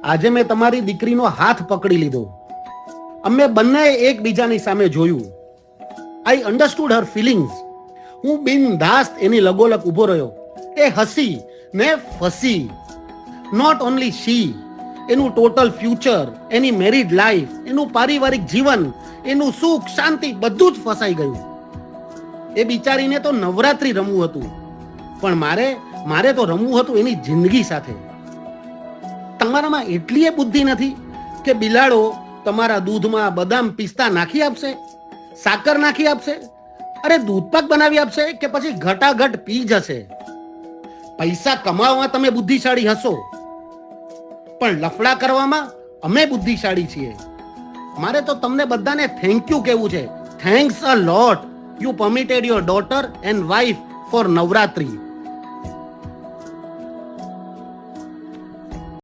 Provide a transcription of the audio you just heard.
આજે મેં તમારી દીકરીનો હાથ પકડી લીધો. અમે બંને એકબીજાની સામે જોયું. આઈ અન્ડરસ્ટુડ હર ફિલિંગ્સ. હું બિનધાસ્ત એની લગોલગ ઊભો રહ્યો. એ હસી ને ફસી. નોટ ઓનલી શી, એનું ટોટલ ફ્યુચર, એની મેરિડ લાઈફ, એનું પારિવારિક જીવન, એનું સુખ શાંતિ બધું જ ફસાઈ ગયું. એ બિચારીને તો નવરાત્રી રમવું હતું, પણ મારે તો રમવું હતું એની જિંદગી સાથે. તમારામાં એટલી બુદ્ધિ નથી કે બિલાડો તમારા દૂધમાં બદામ પિસ્તા નાખી આપશે, સાકર નાખી આપશે, અરે દૂધપાક બનાવી આપશે કે પછી ઘટાઘટ પી જશે. પૈસા કમાવામાં તમે બુદ્ધિશાળી હશો, પણ લફડા કરવામાં અમે બુદ્ધિશાળી છીએ. મારે તો તમને બધાને થેન્ક યુ કહેવું છે. Thanks a lot. You permitted your daughter and wife for Navratri.